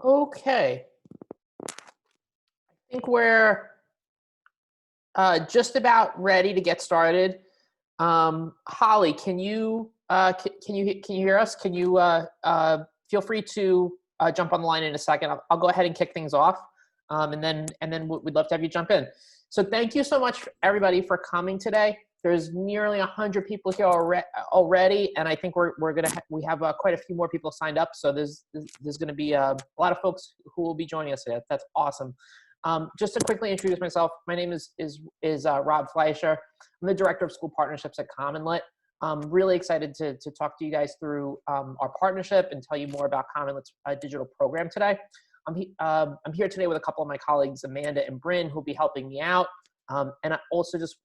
Okay, I think we're just about ready to get started. Holly, can you hear us? Can you feel free to jump on the line in a second? I'll go ahead and kick things off, and then we'd love to have you jump in. So thank you so much, everybody, for coming today. There's nearly 100 people here already, and I think we have quite a few more people signed up. So there's going to be a lot of folks who will be joining us today. That's awesome. Just to quickly introduce myself, my name is Rob Fleischer. I'm the Director of School Partnerships at CommonLit. I'm really excited to talk to you guys through our partnership and tell you more about CommonLit's digital program today. I'm here today with a couple of my colleagues, Amanda and Bryn, who'll be helping me out. And I also just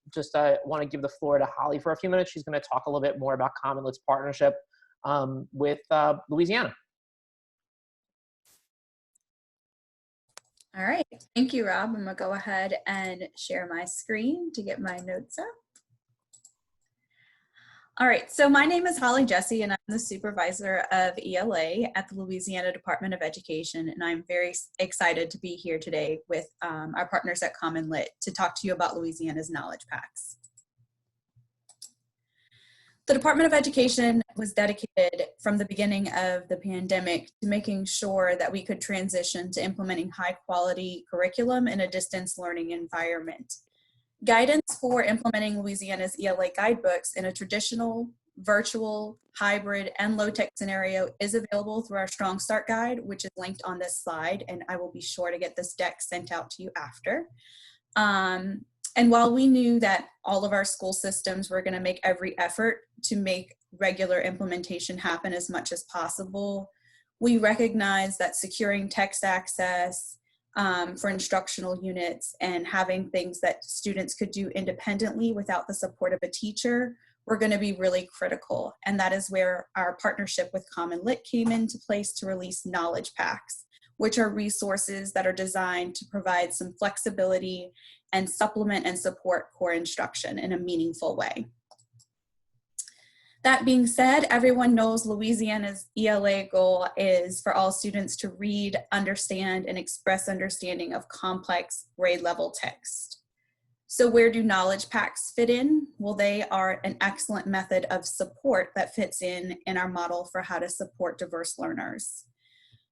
want to give the floor to Holly for a few minutes. She's going to talk a little bit more about CommonLit's partnership with Louisiana. All right, thank you, Rob. I'm gonna go ahead and share my screen to get my notes up. All right, so my name is Holly Jesse, and I'm the supervisor of ELA at the Louisiana Department of Education, and I'm very excited to be here today with our partners at CommonLit to talk to you about Louisiana's Knowledge Packs. The Department of Education was dedicated from the beginning of the pandemic to making sure that we could transition to implementing high quality curriculum in a distance learning environment. Guidance for implementing Louisiana's ELA guidebooks in a traditional, virtual, hybrid, and low-tech scenario is available through our Strong Start Guide, which is linked on this slide, and I will be sure to get this deck sent out to you after. And while we knew that all of our school systems were going to make every effort to make regular implementation happen as much as possible, we recognized that securing text access for instructional units and having things that students could do independently without the support of a teacher were going to be really critical. And that is where our partnership with CommonLit came into place to release Knowledge Packs, which are resources that are designed to provide some flexibility and supplement and support core instruction in a meaningful way. That being said, everyone knows Louisiana's ELA goal is for all students to read, understand, and express understanding of complex grade level text. So where do Knowledge Packs fit in? Well, they are an excellent method of support that fits in our model for how to support diverse learners.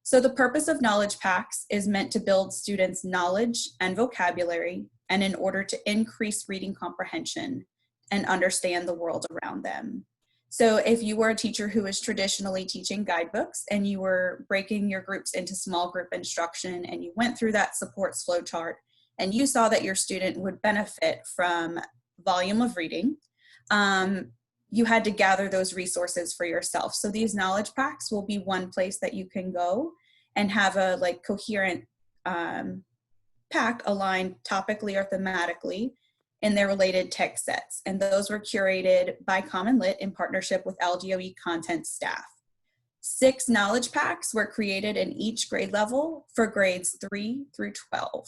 So the purpose of Knowledge Packs is meant to build students' knowledge and vocabulary, and in order to increase reading comprehension and understand the world around them. So if you were a teacher who is traditionally teaching guidebooks and you were breaking your groups into small group instruction and you went through that supports flowchart and you saw that your student would benefit from volume of reading, you had to gather those resources for yourself. So these Knowledge Packs will be one place that you can go and have a coherent pack aligned topically or thematically in their related text sets. And those were curated by CommonLit in partnership with LDOE content staff. 6 Knowledge Packs were created in each grade level for grades 3 through 12.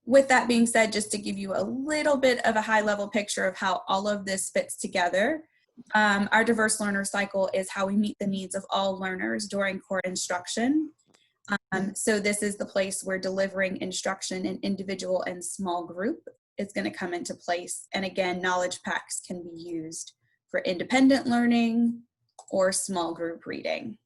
With that being said, just to give you a little bit of a high level picture of how all of this fits together, our diverse learner cycle is how we meet the needs of all learners during core instruction. So this is the place where delivering instruction in individual and small group is going to come into place. And again, Knowledge Packs can be used for independent learning or small group reading.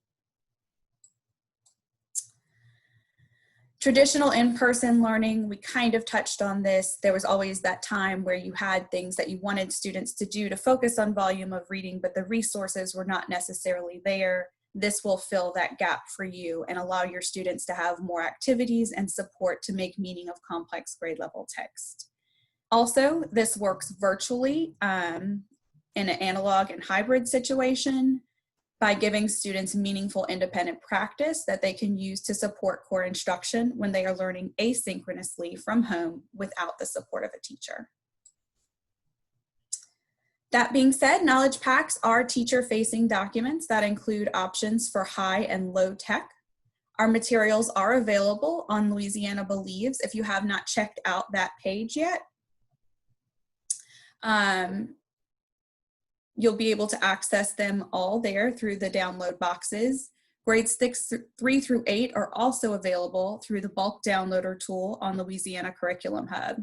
Traditional in-person learning, we kind of touched on this. There was always that time where you had things that you wanted students to do to focus on volume of reading, but the resources were not necessarily there. This will fill that gap for you and allow your students to have more activities and support to make meaning of complex grade level text. Also, this works virtually in an analog and hybrid situation by giving students meaningful independent practice that they can use to support core instruction when they are learning asynchronously from home without the support of a teacher. That being said, Knowledge Packs are teacher-facing documents that include options for high and low tech. Our materials are available on Louisiana Believes if you have not checked out that page yet. You'll be able to access them all there through the download boxes. Grades 3 through 8 are also available through the bulk downloader tool on Louisiana Curriculum Hub.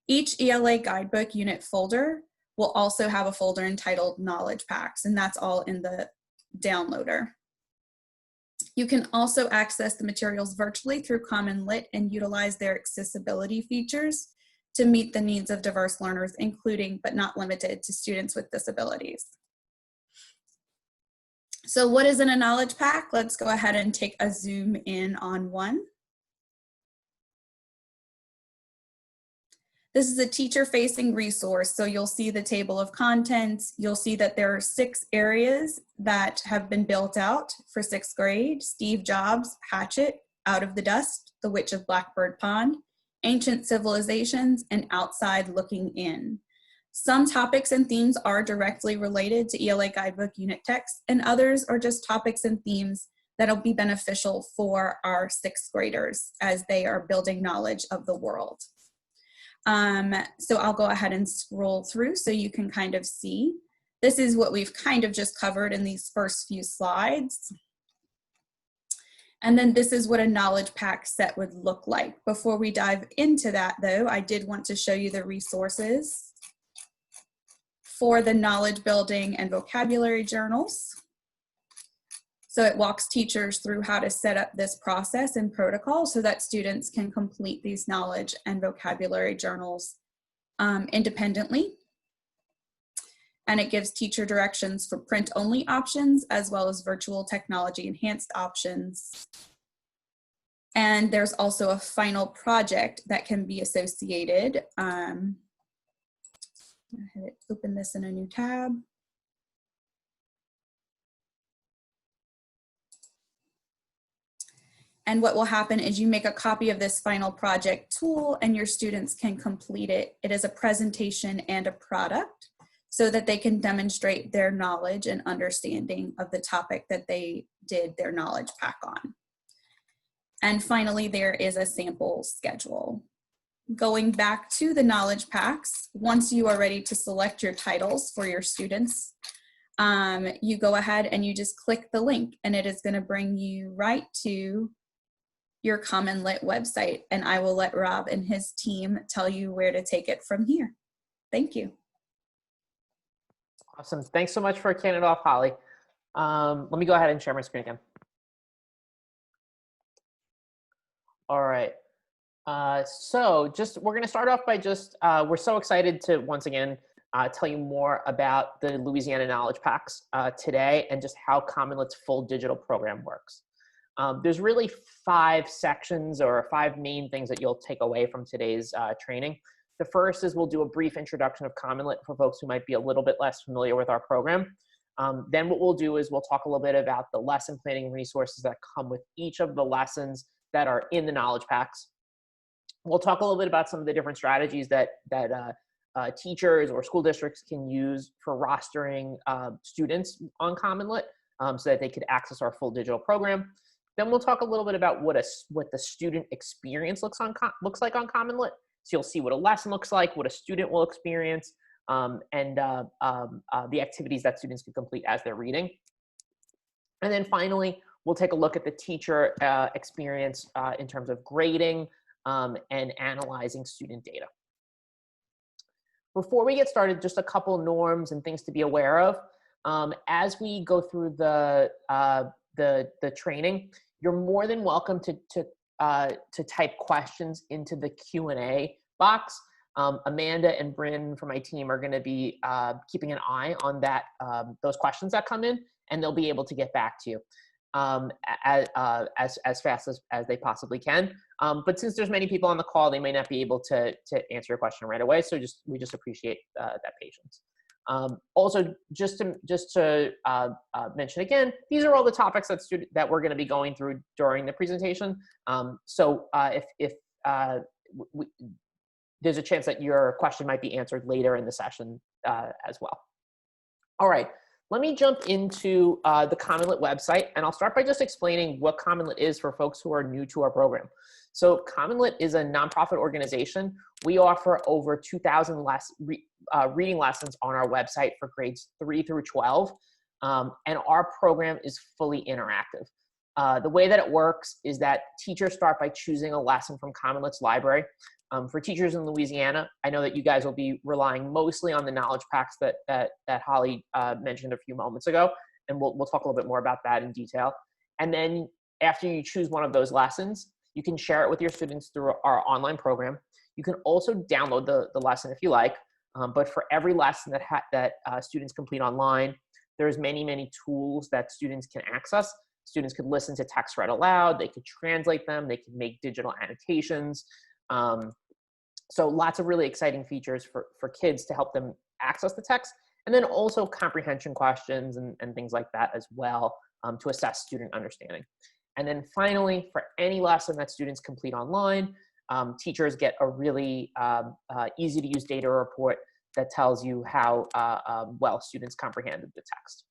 Each ELA guidebook unit folder will also have a folder entitled Knowledge Packs, and that's all in the downloader. You can also access the materials virtually through CommonLit and utilize their accessibility features to meet the needs of diverse learners, including but not limited to students with disabilities. So what is in a knowledge pack? Let's go ahead and take a zoom in on one. This is a teacher-facing resource, so you'll see the table of contents. You'll see that there are 6 areas that have been built out for 6th grade: Steve Jobs, Hatchet, Out of the Dust, The Witch of Blackbird Pond, Ancient Civilizations, and Outside Looking In. Some topics and themes are directly related to ELA guidebook unit text, and others are just topics and themes that'll be beneficial for our 6th graders as they are building knowledge of the world. So I'll go ahead and scroll through so you can kind of see. This is what we've kind of just covered in these first few slides. And then this is what a knowledge pack set would look like. Before we dive into that though, I did want to show you the resources for the knowledge building and vocabulary journals. So it walks teachers through how to set up this process and protocol so that students can complete these knowledge and vocabulary journals independently. And it gives teacher directions for print-only options as well as virtual technology enhanced options. And there's also a final project that can be associated. I'm gonna open this in a new tab. And what will happen is you make a copy of this final project tool and your students can complete it. It is a presentation and a product so that they can demonstrate their knowledge and understanding of the topic that they did their knowledge pack on. And finally, there is a sample schedule. Going back to the knowledge packs, once you are ready to select your titles for your students, you go ahead and you just click the link and it is going to bring you right to your CommonLit website, and I will let Rob and his team tell you where to take it from here. Thank you. Awesome. Thanks so much for kicking it off, Holly. Let me go ahead and share my screen again. All right. So we're going to start off by we're so excited to once again tell you more about the Louisiana Knowledge Packs today and just how CommonLit's full digital program works. There's really 5 sections or 5 main things that you'll take away from today's training. The first is we'll do a brief introduction of CommonLit for folks who might be a little bit less familiar with our program. Then what we'll do is we'll talk a little bit about the lesson planning resources that come with each of the lessons that are in the knowledge packs. We'll talk a little bit about some of the different strategies that teachers or school districts can use for rostering students on CommonLit so that they could access our full digital program. Then we'll talk a little bit about what the student experience looks like on CommonLit. So you'll see what a lesson looks like, what a student will experience, and the activities that students can complete as they're reading. And then finally, we'll take a look at the teacher experience in terms of grading and analyzing student data. Before we get started, just a couple norms and things to be aware of. As we go through the training, you're more than welcome to type questions into the Q&A box. Amanda and Bryn from my team are going to be keeping an eye on that those questions that come in, and they'll be able to get back to you as fast as they possibly can. But since there's many people on the call, they may not be able to answer your question right away. So we just appreciate that patience. Also, just to mention again, these are all the topics that we're going to be going through during the presentation. So if there's a chance that your question might be answered later in the session as well. All right, let me jump into the CommonLit website, and I'll start by just explaining what CommonLit is for folks who are new to our program. So CommonLit is a nonprofit organization. We offer over 2,000 reading lessons on our website for grades 3 through 12, and our program is fully interactive. The way that it works is that teachers start by choosing a lesson from CommonLit's library. For teachers in Louisiana, I know that you guys will be relying mostly on the knowledge packs that Holly mentioned a few moments ago, and we'll talk a little bit more about that in detail. And then after you choose one of those lessons, you can share it with your students through our online program. You can also download the lesson if you like, but for every lesson that students complete online, there's many tools that students can access. Students could listen to text read aloud, they could translate them, they could make digital annotations. So lots of really exciting features for kids to help them access the text, and then also comprehension questions and things like that as well, to assess student understanding. And then finally, for any lesson that students complete online, teachers get a really easy to use data report that tells you how well students comprehended the text.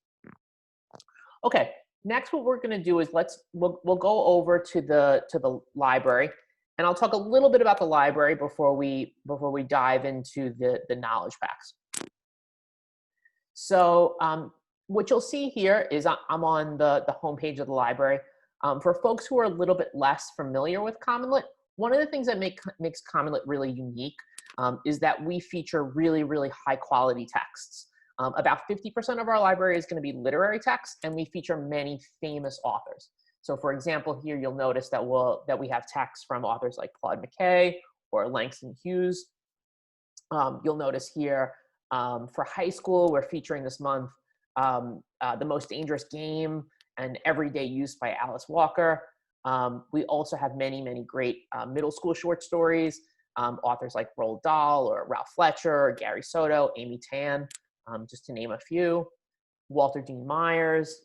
Okay, next what we're going to do is we'll go over to the library, and I'll talk a little bit about the library before we dive into the knowledge packs. So what you'll see here is I'm on the homepage of the library. For folks who are a little bit less familiar with CommonLit, one of the things that makes CommonLit really unique is that we feature really high quality texts. About 50% of our library is going to be literary text, and we feature many famous authors. So for example, here you'll notice that we have texts from authors like Claude McKay or Langston Hughes. You'll notice here for high school, we're featuring this month The Most Dangerous Game and Everyday Use by Alice Walker. We also have many great middle school short stories, authors like Roald Dahl or Ralph Fletcher, or Gary Soto, Amy Tan, just to name a few. Walter Dean Myers,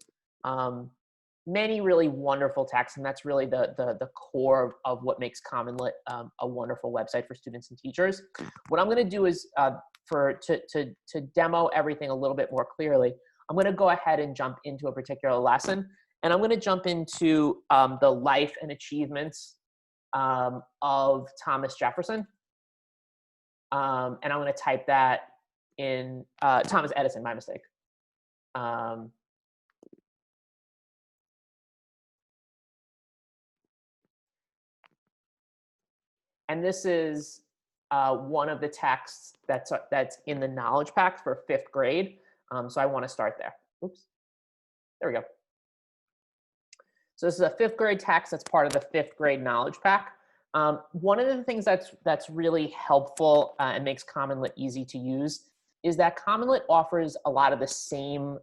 many really wonderful texts, and that's really the core of what makes CommonLit a wonderful website for students and teachers. What I'm going to do is to demo everything a little bit more clearly, I'm going to go ahead and jump into a particular lesson, and I'm going to jump into the life and achievements of Thomas Jefferson, and I'm going to type that in Thomas Edison, my mistake. And this is one of the texts that's in the knowledge pack for 5th grade. So I want to start there. Oops. There we go. So this is a 5th grade text that's part of the 5th grade knowledge pack. One of the things that's really helpful and makes CommonLit easy to use is that CommonLit offers a lot of the same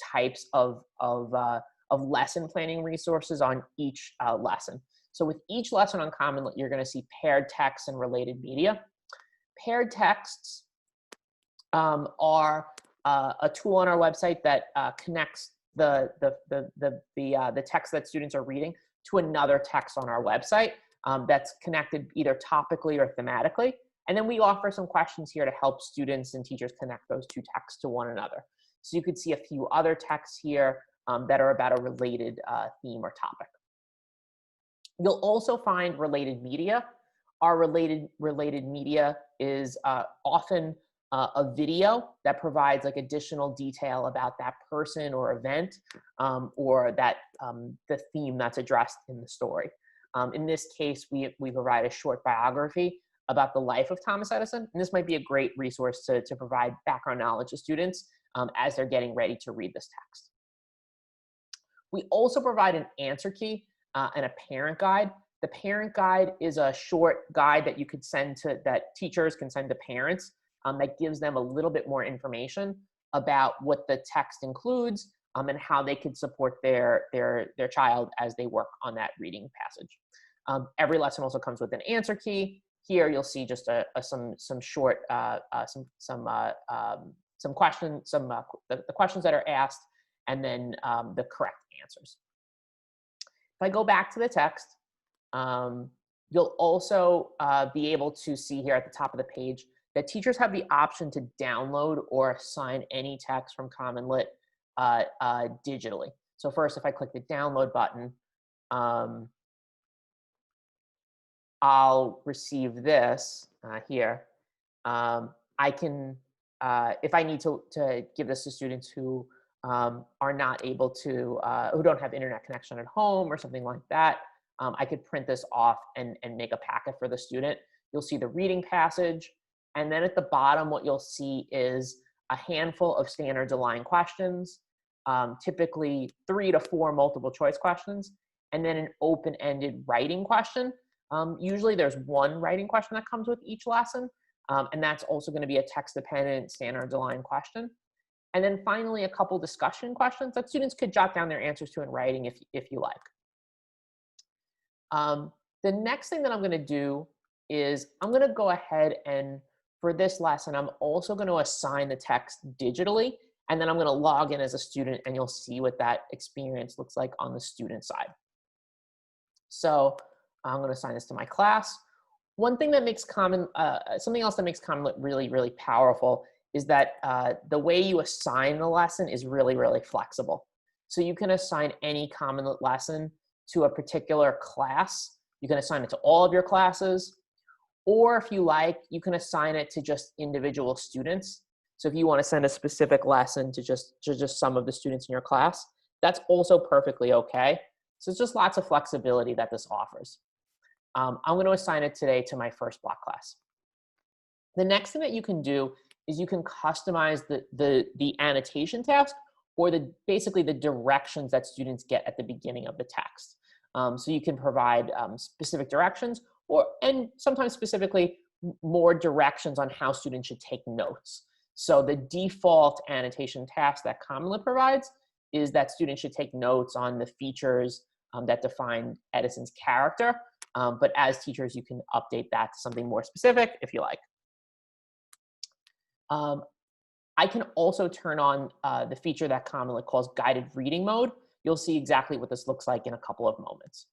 types of lesson planning resources on each lesson. So with each lesson on CommonLit, you're going to see paired texts and related media. Paired texts are a tool on our website that connects the text that students are reading to another text on our website that's connected either topically or thematically. And then we offer some questions here to help students and teachers connect those two texts to one another. So you could see a few other texts here that are about a related theme or topic. You'll also find related media. Our related media is often a video that provides like additional detail about that person or event or that the theme that's addressed in the story. In this case, we provide a short biography about the life of Thomas Edison, and this might be a great resource to provide background knowledge to students as they're getting ready to read this text. We also provide an answer key and a parent guide. The parent guide is a short guide that you could that teachers can send to parents that gives them a little bit more information about what the text includes and how they could support their child as they work on that reading passage. Every lesson also comes with an answer key. Here you'll see just some short some questions, the questions that are asked, and then the correct answers. If I go back to the text, you'll also be able to see here at the top of the page that teachers have the option to download or assign any text from CommonLit digitally. So first, if I click the download button, I'll receive this here. I can, if I need to give this to students who are not able to, who don't have internet connection at home or something like that, I could print this off and make a packet for the student. You'll see the reading passage. And then at the bottom, what you'll see is a handful of standards aligned questions, typically 3 to 4 multiple choice questions, and then an open-ended writing question. Usually there's one writing question that comes with each lesson, and that's also going to be a text-dependent standards aligned question. And then finally, a couple discussion questions that students could jot down their answers to in writing if you like. The next thing that I'm going to do is I'm going to go ahead and for this lesson, I'm also going to assign the text digitally, and then I'm going to log in as a student, and you'll see what that experience looks like on the student side. So I'm going to assign this to my class. One thing that makes something else that makes CommonLit really, really powerful is that the way you assign the lesson is really, really flexible. So you can assign any CommonLit lesson to a particular class. You can assign it to all of your classes, or if you like, you can assign it to just individual students. So if you want to send a specific lesson to just some of the students in your class, that's also perfectly okay. So it's just lots of flexibility that this offers. I'm going to assign it today to my first block class. The next thing that you can do is you can customize the annotation task or basically the directions that students get at the beginning of the text. So you can provide specific directions and sometimes specifically more directions on how students should take notes. So the default annotation task that CommonLit provides is that students should take notes on the features that define Edison's character. But as teachers, you can update that to something more specific if you like. I can also turn on the feature that CommonLit calls guided reading mode. You'll see exactly what this looks like in a couple of moments.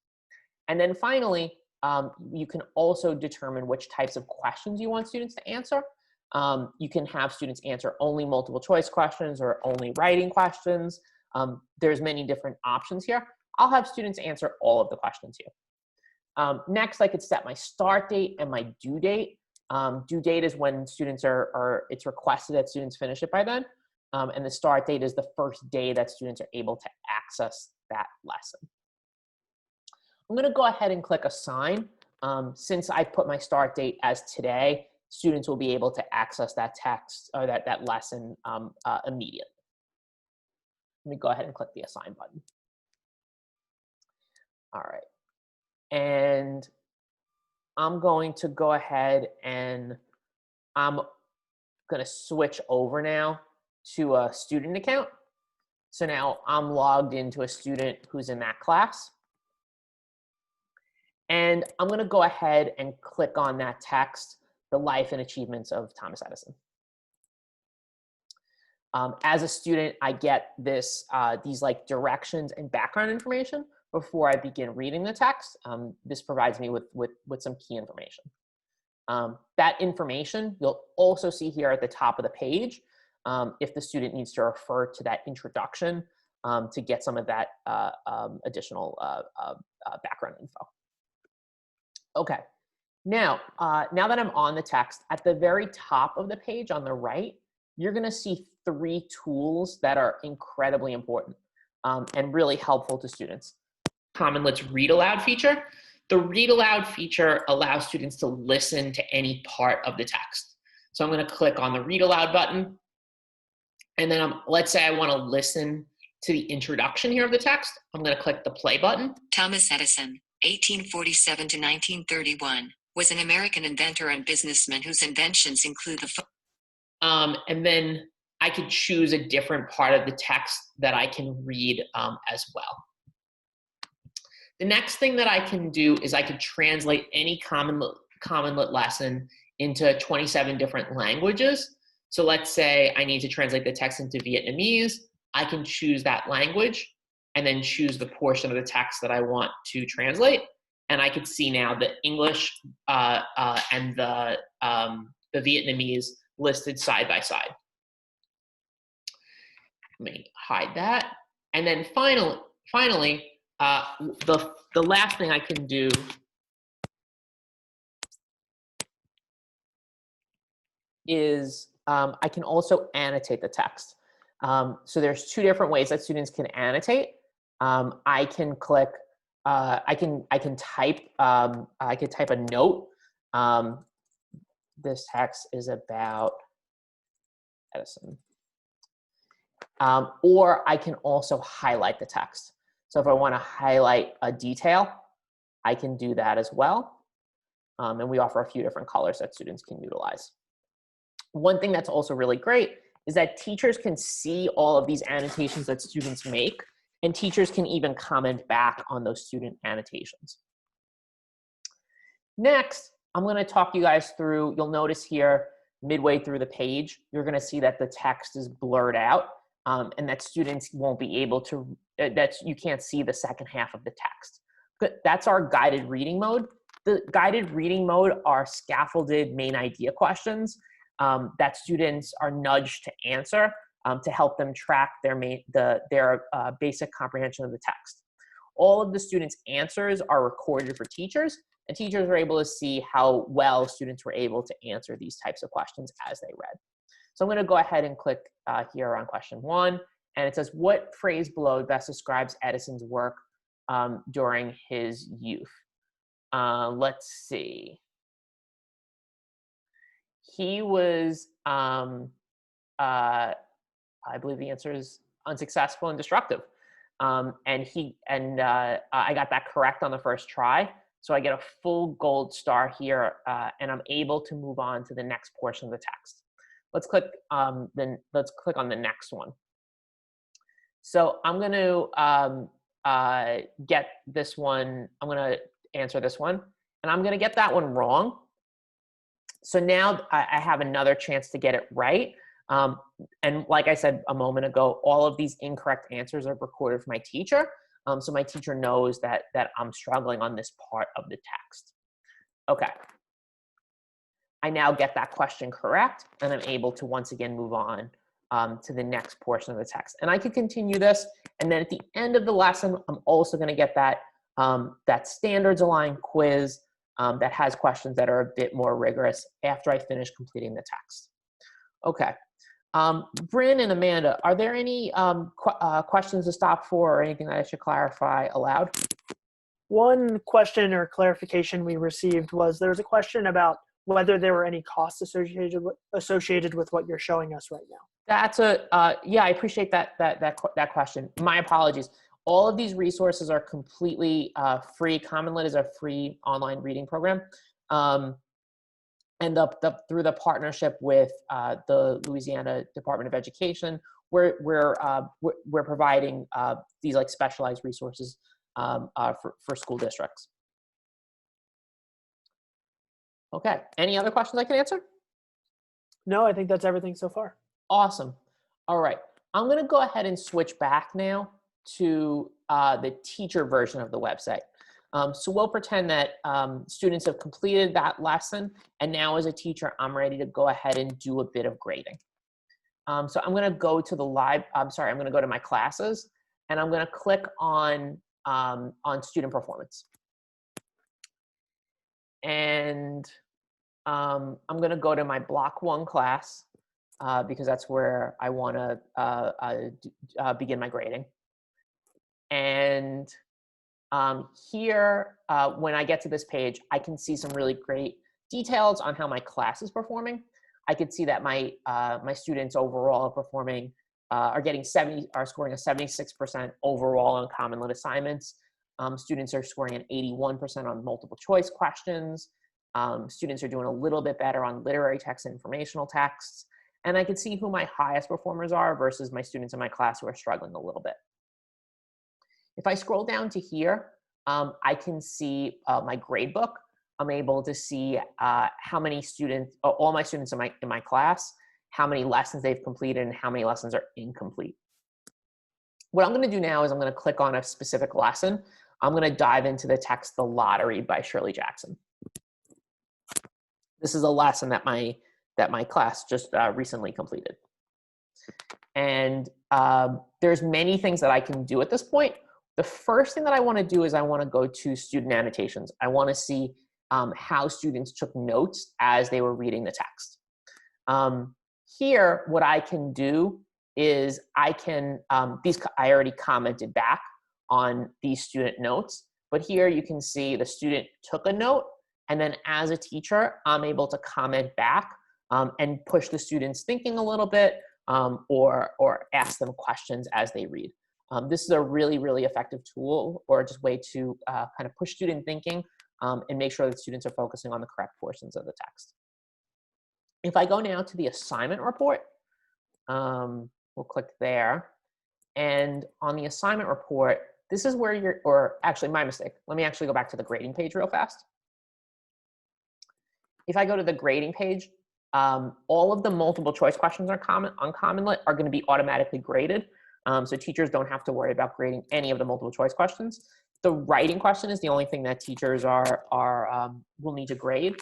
And then finally, you can also determine which types of questions you want students to answer. You can have students answer only multiple choice questions or only writing questions. There's many different options here. I'll have students answer all of the questions here. Next, I could set my start date and my due date. Due date is when students it's requested that students finish it by then. And the start date is the first day that students are able to access that lesson. I'm going to go ahead and click assign. Since I put my start date as today, students will be able to access that text or that lesson immediately. Let me go ahead and click the assign button. All right. And I'm going to go ahead and I'm going to switch over now to a student account. So now I'm logged into a student who's in that class. And I'm going to go ahead and click on that text, The Life and Achievements of Thomas Edison. As a student, I get these like directions and background information before I begin reading the text. This provides me with some key information. That information you'll also see here at the top of the page if the student needs to refer to that introduction to get some of that additional background info. Okay, now that I'm on the text, at the very top of the page on the right, you're going to see 3 tools that are incredibly important and really helpful to students. CommonLit's Read Aloud feature. The Read Aloud feature allows students to listen to any part of the text. So I'm going to click on the Read Aloud button, and then let's say I want to listen to the introduction here of the text. I'm going to click the play button. Thomas Edison, 1847 to 1931, was an American inventor and businessman whose inventions include the and then I could choose a different part of the text that I can read as well. The next thing that I can do is I could translate any CommonLit lesson into 27 different languages. So let's say I need to translate the text into Vietnamese. I can choose that language and then choose the portion of the text that I want to translate. And I can see now the English and the Vietnamese listed side by side. Let me hide that. And then finally, the last thing I can do is I can also annotate the text. So there's two different ways that students can annotate. I can click, I can type a note. This text is about Edison. Or I can also highlight the text. So if I want to highlight a detail, I can do that as well. And we offer a few different colors that students can utilize. One thing that's also really great is that teachers can see all of these annotations that students make, and teachers can even comment back on those student annotations. Next, I'm going to talk you guys through, you'll notice here midway through the page, you're going to see that the text is blurred out, and that students won't be able to, you can't see the second half of the text. That's our guided reading mode. The guided reading mode are scaffolded main idea questions that students are nudged to answer to help them track their basic comprehension of the text. All of the students' answers are recorded for teachers, and teachers are able to see how well students were able to answer these types of questions as they read. So I'm going to go ahead and click here on question 1, and it says, what phrase below best describes Edison's work during his youth? Let's see. He was, I believe the answer is unsuccessful and destructive. And I got that correct on the first try. So I get a full gold star here, and I'm able to move on to the next portion of the text. Let's click on the next one. So I'm going to get this one. I'm going to answer this one, and I'm going to get that one wrong. So now I have another chance to get it right. And like I said a moment ago, all of these incorrect answers are recorded for my teacher. So my teacher knows that I'm struggling on this part of the text. Okay. I now get that question correct, and I'm able to once again move on to the next portion of the text. And I could continue this, and then at the end of the lesson, I'm also going to get that standards aligned quiz that has questions that are a bit more rigorous after I finish completing the text. Okay. Bryn and Amanda, are there any questions to stop for or anything that I should clarify aloud? One question or clarification we received was there was a question about whether there were any costs associated with what you're showing us right now. That's yeah, I appreciate that question. My apologies. All of these resources are completely free. CommonLit is a free online reading program. And through the partnership with the Louisiana Department of Education, we're providing these like specialized resources for school districts. Okay, any other questions I can answer? No, I think that's everything so far. Awesome. All right, I'm gonna go ahead and switch back now to the teacher version of the website. So we'll pretend that students have completed that lesson, and now as a teacher, I'm ready to go ahead and do a bit of grading. So I'm gonna go to I'm gonna go to my classes, and I'm gonna click on student performance. And I'm gonna go to my block 1 class because that's where I wanna begin my grading. And here, when I get to this page, I can see some really great details on how my class is performing. I could see that my students overall are performing, are scoring a 76% overall on CommonLit assignments. Students are scoring an 81% on multiple choice questions. Students are doing a little bit better on literary text and informational texts. And I can see who my highest performers are versus my students in my class who are struggling a little bit. If I scroll down to here, I can see my grade book. I'm able to see how many students, all my students in my class, how many lessons they've completed and how many lessons are incomplete. What I'm going to do now is I'm going to click on a specific lesson. I'm going to dive into the text "The Lottery" by Shirley Jackson. This is a lesson that my class just recently completed. And there's many things that I can do at this point. The first thing that I want to do is I want to go to student annotations. I want to see how students took notes as they were reading the text. Here, what I can do is I can, I already commented back on these student notes, but here you can see the student took a note, and then as a teacher, I'm able to comment back and push the students thinking a little bit, or ask them questions as they read. This is a really, really effective tool, or just way to kind of push student thinking and make sure that students are focusing on the correct portions of the text. If I go now to the assignment report, we'll click there. And on the assignment report, this is where you're, or actually my mistake. Let me actually go back to the grading page real fast. If I go to the grading page, all of the multiple choice questions on CommonLit are going to be automatically graded. So teachers don't have to worry about grading any of the multiple choice questions. The writing question is the only thing that teachers will need to grade.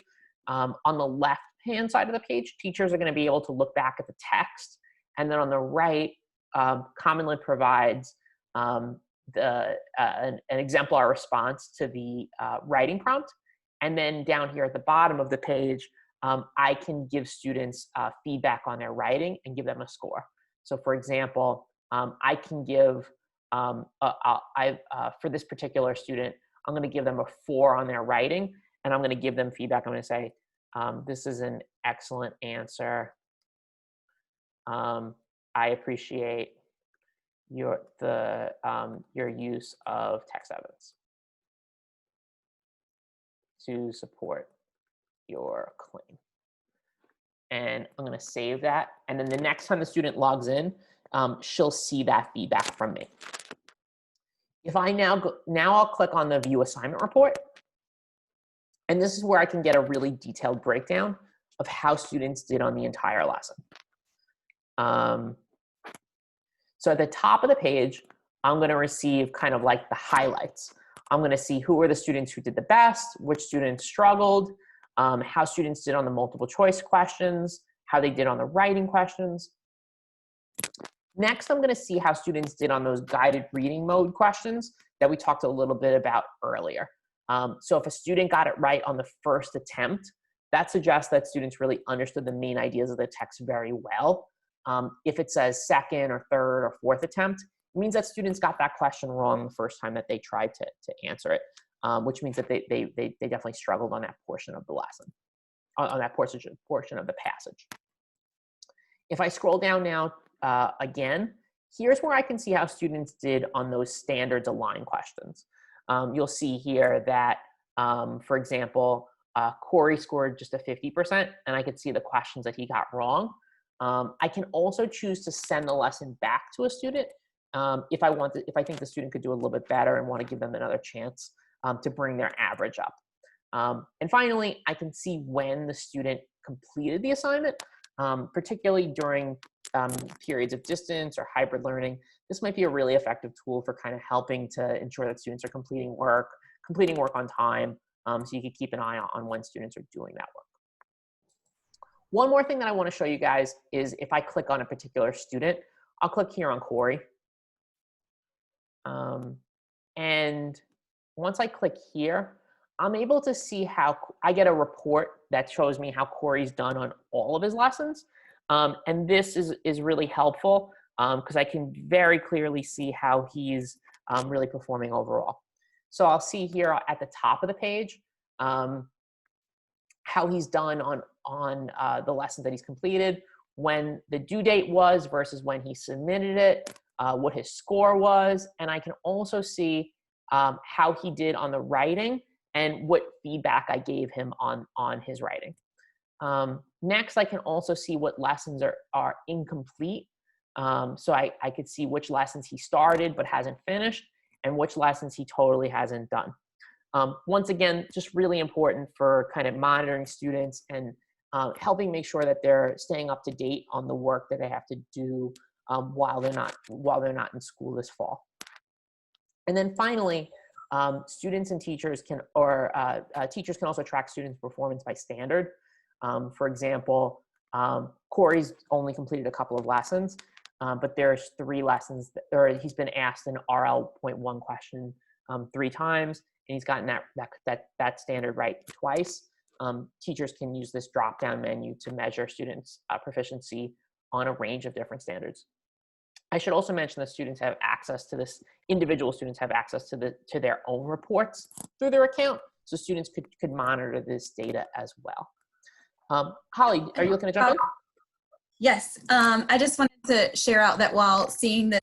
On the left-hand side of the page, teachers are going to be able to look back at the text. And then on the right, CommonLit provides an exemplar response to the writing prompt. And then down here at the bottom of the page, I can give students feedback on their writing and give them a score. So for example, I can give, for this particular student, I'm going to give them a 4 on their writing, and I'm going to give them feedback. I'm going to say, this is an excellent answer. I appreciate your use of text evidence to support your claim. And I'm going to save that. And then the next time the student logs in, she'll see that feedback from me. If I now I'll click on the view assignment report. And this is where I can get a really detailed breakdown of how students did on the entire lesson. So at the top of the page, I'm going to receive kind of like the highlights. I'm going to see who are the students who did the best, which students struggled, how students did on the multiple choice questions, how they did on the writing questions. Next, I'm going to see how students did on those guided reading mode questions that we talked a little bit about earlier. So if a student got it right on the first attempt, that suggests that students really understood the main ideas of the text very well. If it says second or third or fourth attempt, it means that students got that question wrong the first time that they tried to answer it, which means that they definitely struggled on that portion of the lesson, on that portion of the passage. If I scroll down now again, here's where I can see how students did on those standards aligned questions. You'll see here that, for example, Corey scored just a 50%, and I could see the questions that he got wrong. I can also choose to send the lesson back to a student if I think the student could do a little bit better and want to give them another chance to bring their average up. And finally, I can see when the student completed the assignment, particularly during periods of distance or hybrid learning. This might be a really effective tool for kind of helping to ensure that students are completing work on time, so you can keep an eye on when students are doing that work. One more thing that I want to show you guys is if I click on a particular student, I'll click here on Corey. And once I click here, I'm able to see how I get a report that shows me how Corey's done on all of his lessons. And this is really helpful because I can very clearly see how he's really performing overall. So I'll see here at the top of the page how he's done on the lessons that he's completed, when the due date was versus when he submitted it, what his score was, and I can also see how he did on the writing and what feedback I gave him on his writing. Next, I can also see what lessons are incomplete. So I could see which lessons he started but hasn't finished, and which lessons he totally hasn't done. Once again, just really important for kind of monitoring students and helping make sure that they're staying up to date on the work that they have to do while they're not in school this fall. And then finally, students and teachers can, teachers can also track students' performance by standard. For example, Corey's only completed a couple of lessons, but there's 3 lessons he's been asked an RL.1 question 3 times, and he's gotten that standard right twice. Teachers can use this drop-down menu to measure students' proficiency on a range of different standards. I should also mention that students have access to this, individual students have access to their own reports through their account. So students could monitor this data as well. Holly, are you looking to jump in? Yes, I just wanted to share out that while seeing the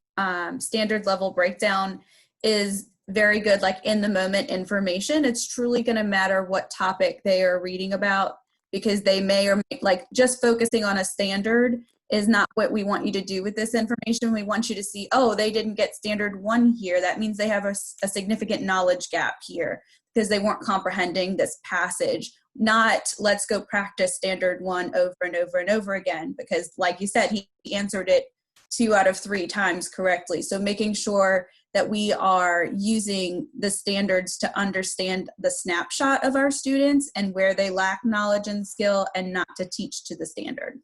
standard level breakdown is very good, like in the moment information, it's truly going to matter what topic they are reading about, because they may or may, like just focusing on a standard is not what we want you to do with this information. We want you to see, oh, they didn't get standard 1 here. That means they have a significant knowledge gap here because they weren't comprehending this passage. Not let's go practice standard 1 over and over and over again, because like you said, he answered it 2 out of 3 times correctly. So making sure that we are using the standards to understand the snapshot of our students and where they lack knowledge and skill, and not to teach to the standard.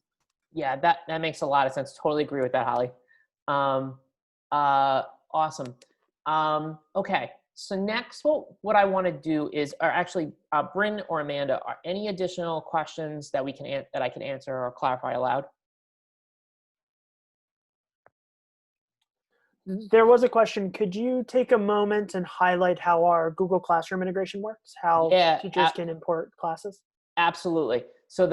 Yeah, that makes a lot of sense. Totally agree with that, Holly. Awesome. Okay, so next, what I want to do is, or actually, Bryn or Amanda, are any additional questions that we can that I can answer or clarify aloud? There was a question. Could you take a moment and highlight how our Google Classroom integration works? How teachers can import classes? Absolutely. So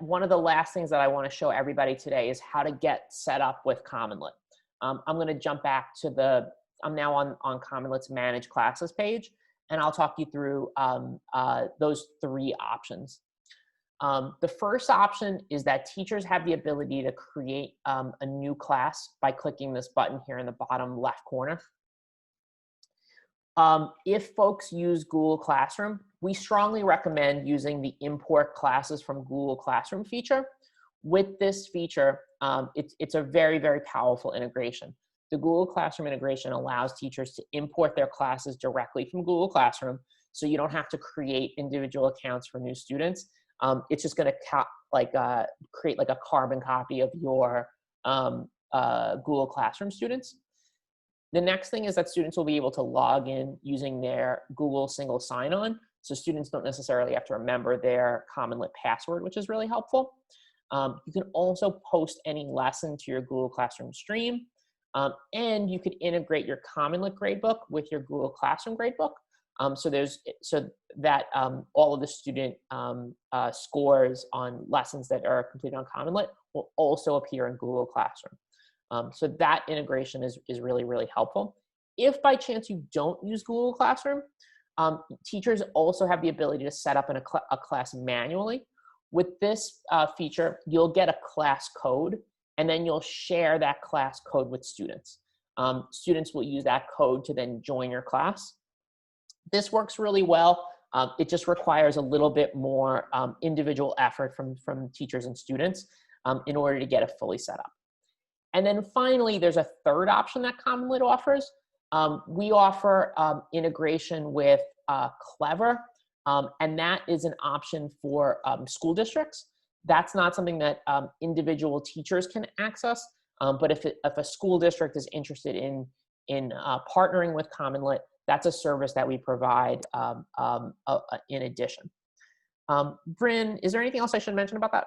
one of the last things that I want to show everybody today is how to get set up with CommonLit. I'm going to jump back to I'm now on CommonLit's Manage Classes page, and I'll talk you through those 3 options. The first option is that teachers have the ability to create a new class by clicking this button here in the bottom left corner. If folks use Google Classroom, we strongly recommend using the Import Classes from Google Classroom feature. With this feature, it's a very, very powerful integration. The Google Classroom integration allows teachers to import their classes directly from Google Classroom, so you don't have to create individual accounts for new students. It's just going to create like a carbon copy of your Google Classroom students. The next thing is that students will be able to log in using their Google single sign-on. So students don't necessarily have to remember their CommonLit password, which is really helpful. You can also post any lesson to your Google Classroom stream. And you could integrate your CommonLit gradebook with your Google Classroom gradebook. So that all of the student scores on lessons that are completed on CommonLit will also appear in Google Classroom. So that integration is really, really helpful. If by chance you don't use Google Classroom, teachers also have the ability to set up a class manually. With this feature, you'll get a class code, and then you'll share that class code with students. Students will use that code to then join your class. This works really well. It just requires a little bit more individual effort from teachers and students in order to get it fully set up. And then finally, there's a third option that CommonLit offers. We offer integration with Clever, and that is an option for school districts. That's not something that individual teachers can access, but if a school district is interested in partnering with CommonLit, that's a service that we provide in addition. Bryn, is there anything else I should mention about that?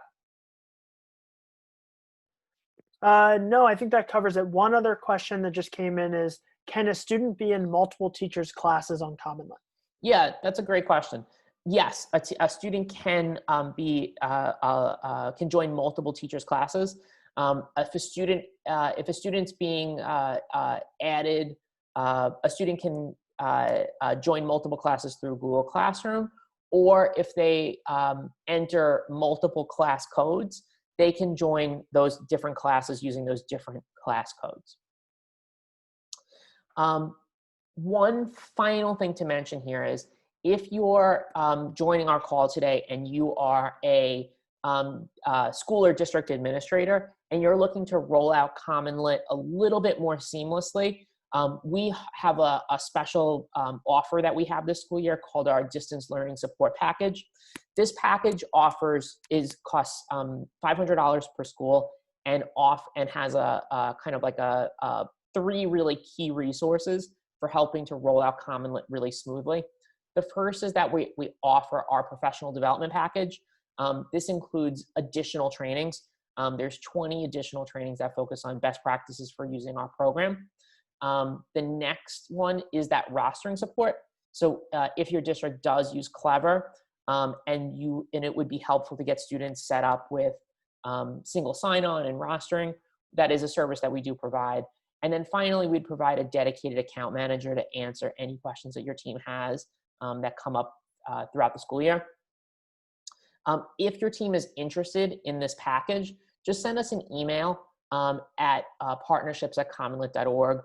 No, I think that covers it. One other question that just came in is, can a student be in multiple teachers' classes on CommonLit? Yeah, that's a great question. Yes, a student can can join multiple teachers' classes. If a student's being added, a student can join multiple classes through Google Classroom, or if they enter multiple class codes, they can join those different classes using those different class codes. One final thing to mention here is, if you're joining our call today and you are a school or district administrator and you're looking to roll out CommonLit a little bit more seamlessly, we have a special offer that we have this school year called our Distance Learning Support Package. This package costs $500 per school and has a kind of like a 3 really key resources for helping to roll out CommonLit really smoothly. The first is that we offer our professional development package. This includes additional trainings. There's 20 additional trainings that focus on best practices for using our program. The next one is that rostering support. So if your district does use Clever, and it would be helpful to get students set up with single sign-on and rostering, that is a service that we do provide. And then finally, we'd provide a dedicated account manager to answer any questions that your team has that come up throughout the school year. If your team is interested in this package, just send us an email at partnerships@commonlit.org.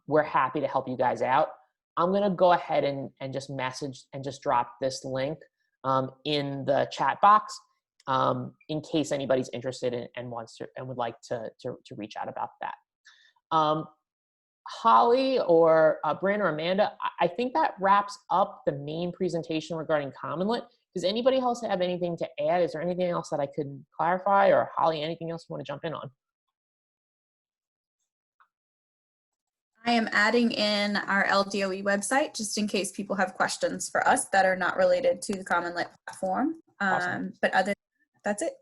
We're happy to help you guys out. I'm going to go ahead and just message and just drop this link in the chat box in case anybody's interested and wants to and would like to reach out about that. Holly or Bryn or Amanda, I think that wraps up the main presentation regarding CommonLit. Does anybody else have anything to add? Is there anything else that I could clarify, or Holly, anything else you want to jump in on? I am adding in our LDOE website just in case people have questions for us that are not related to the CommonLit platform. Awesome. But other than that, that's it.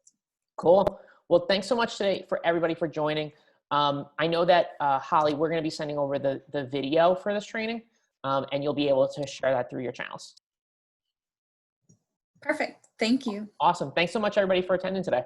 Cool. Well, thanks so much today for everybody for joining. I know that, Holly, we're going to be sending over the video for this training, and you'll be able to share that through your channels. Perfect. Thank you. Awesome. Thanks so much, everybody, for attending today.